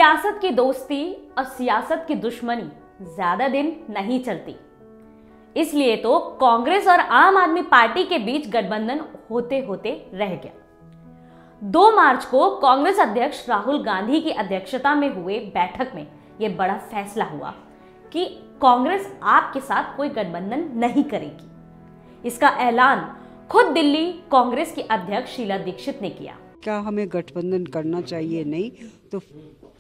सियासत की दोस्ती और सियासत की दुश्मनी ज्यादा दिन नहीं चलती। इसलिए तो कांग्रेस और आम आदमी पार्टी के बीच गठबंधन होते होते रह गया। 2 मार्च को कांग्रेस अध्यक्ष राहुल गांधी की अध्यक्षता में हुए बैठक में यह बड़ा फैसला हुआ कि कांग्रेस आप के साथ कोई गठबंधन नहीं करेगी। इसका ऐलान खुद दिल्ली कांग्रेस की अध्यक्ष शीला दीक्षित ने किया। क्या हमें गठबंधन करना चाहिए? नहीं, तो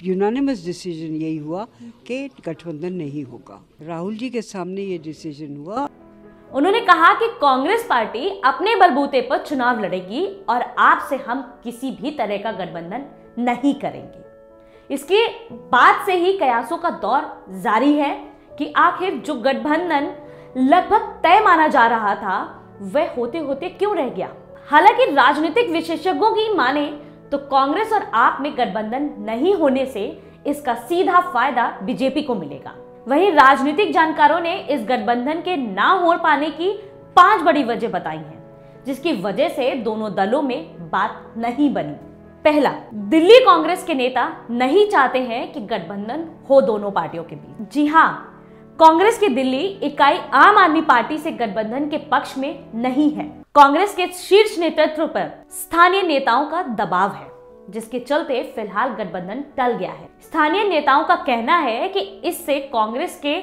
यूनानिमस डिसीजन यही हुआ कि गठबंधन नहीं होगा। राहुल जी के सामने ये डिसीजन हुआ। उन्होंने कहा कि कांग्रेस पार्टी अपने बलबूते पर चुनाव लड़ेगी और आपसे हम किसी भी तरह का गठबंधन नहीं करेंगे। इसके बाद से ही कयासों का दौर जारी है कि आखिर जो गठबंधन लगभग तय माना जा रहा था वह होते होते क्यों रह गया। हालांकि राजनीतिक विशेषज्ञों की माने तो कांग्रेस और आप में गठबंधन नहीं होने से इसका सीधा फायदा बीजेपी को मिलेगा। वहीं राजनीतिक जानकारों ने इस गठबंधन के ना हो पाने की 5 बड़ी वजह बताई हैं, जिसकी वजह से दोनों दलों में बात नहीं बनी। पहला, दिल्ली कांग्रेस के नेता नहीं चाहते हैं कि गठबंधन हो दोनों पार्टियों के बीच। जी हां, कांग्रेस की दिल्ली इकाई आम आदमी पार्टी से गठबंधन के पक्ष में नहीं है। कांग्रेस के शीर्ष नेतृत्व पर स्थानीय नेताओं का दबाव है, जिसके चलते फिलहाल गठबंधन टल गया है। स्थानीय नेताओं का कहना है कि इससे कांग्रेस के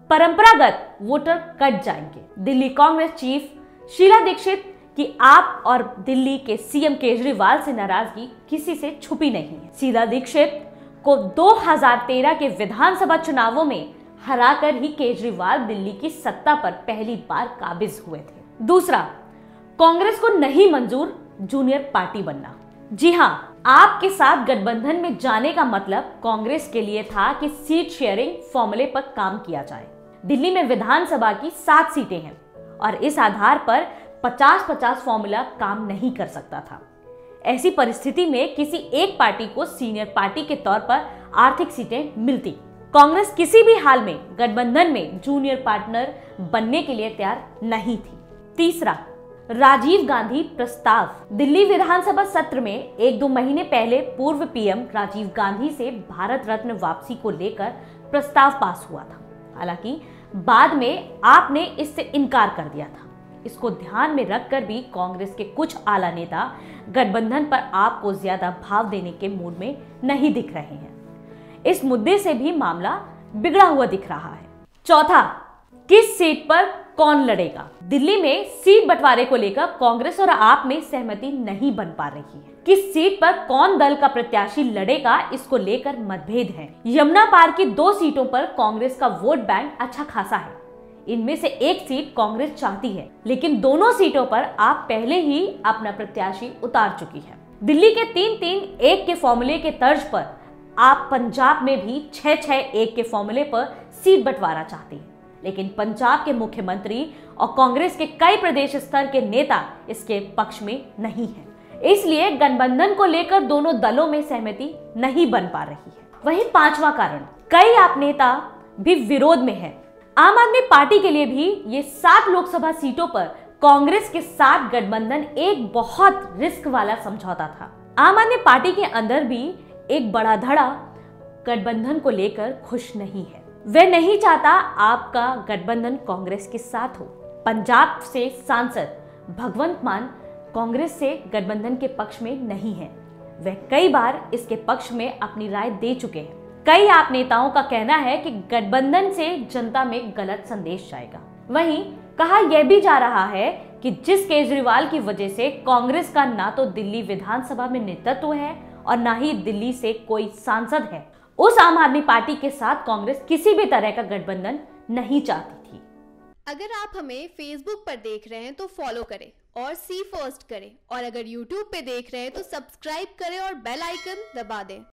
परंपरागत वोटर कट जाएंगे। दिल्ली कांग्रेस चीफ शीला दीक्षित की आप और दिल्ली के सीएम केजरीवाल से नाराजगी किसी से छुपी नहीं है। शीला दीक्षित को 2013 के विधानसभा चुनावों में हराकर ही केजरीवाल दिल्ली की सत्ता पर पहली बार काबिज हुए थे। दूसरा, कांग्रेस को नहीं मंजूर जूनियर पार्टी बनना। जी हां, आपके साथ गठबंधन में जाने का मतलब कांग्रेस के लिए था कि सीट शेयरिंग फॉर्मूले पर काम किया जाए। दिल्ली में विधानसभा की 7 सीटें हैं और इस आधार पर 50-50 फॉर्मूला काम नहीं कर सकता था। ऐसी परिस्थिति में किसी एक पार्टी को सीनियर पार्टी के तौर पर आर्थिक सीटें मिलती। कांग्रेस किसी भी हाल में गठबंधन में जूनियर पार्टनर बनने के लिए तैयार नहीं थी। तीसरा, राजीव गांधी प्रस्ताव। दिल्ली विधानसभा सत्र में 1-2 महीने पहले पूर्व पीएम राजीव गांधी से भारत रत्न वापसी को लेकर प्रस्ताव पास हुआ था। हालांकि बाद में आपने इससे इनकार कर दिया था। इसको ध्यान में रखकर भी कांग्रेस के कुछ आला नेता गठबंधन पर आपको ज्यादा भाव देने के मूड में नहीं दिख रहे हैं। इस मुद्दे से भी मामला बिगड़ा हुआ दिख रहा है। चौथा, किस सीट पर कौन लड़ेगा। दिल्ली में सीट बंटवारे को लेकर कांग्रेस और आप में सहमति नहीं बन पा रही है। किस सीट पर कौन दल का प्रत्याशी लड़ेगा, इसको लेकर मतभेद है। यमुना पार की 2 सीटों पर कांग्रेस का वोट बैंक अच्छा खासा है। इनमें से एक सीट कांग्रेस चाहती है, लेकिन दोनों सीटों पर आप पहले ही अपना प्रत्याशी उतार चुकी है। दिल्ली के 3-3-1 के फॉर्मूले के तर्ज पर आप पंजाब में भी 6-6-1 के फॉर्मूले पर सीट बंटवारा चाहती है, लेकिन पंजाब के मुख्यमंत्री और कांग्रेस के कई प्रदेश स्तर के नेता इसके पक्ष में नहीं है। इसलिए गठबंधन को लेकर दोनों दलों में सहमति नहीं बन पा रही है। वहीं 5वां कारण, कई आप नेता भी विरोध में हैं। आम आदमी पार्टी के लिए भी ये 7 लोकसभा सीटों पर कांग्रेस के साथ गठबंधन एक बहुत रिस्क वाला समझौता था। आम आदमी पार्टी के अंदर भी एक बड़ा धड़ा गठबंधन को लेकर खुश नहीं है। वह नहीं चाहता आपका गठबंधन कांग्रेस के साथ हो। पंजाब से सांसद भगवंत मान कांग्रेस से गठबंधन के पक्ष में नहीं है। वह कई बार इसके पक्ष में अपनी राय दे चुके हैं। कई आप नेताओं का कहना है कि गठबंधन से जनता में गलत संदेश जाएगा। वहीं कहा यह भी जा रहा है कि जिस केजरीवाल की वजह से कांग्रेस का ना तो दिल्ली विधानसभा में नेतृत्व है और ना ही दिल्ली से कोई सांसद है, उस आम आदमी पार्टी के साथ कांग्रेस किसी भी तरह का गठबंधन नहीं चाहती थी। अगर आप हमें फेसबुक पर देख रहे हैं तो फॉलो करें और सी फर्स्ट करें, और अगर यूट्यूब पे देख रहे हैं तो सब्सक्राइब करें और बेल आइकन दबा दें।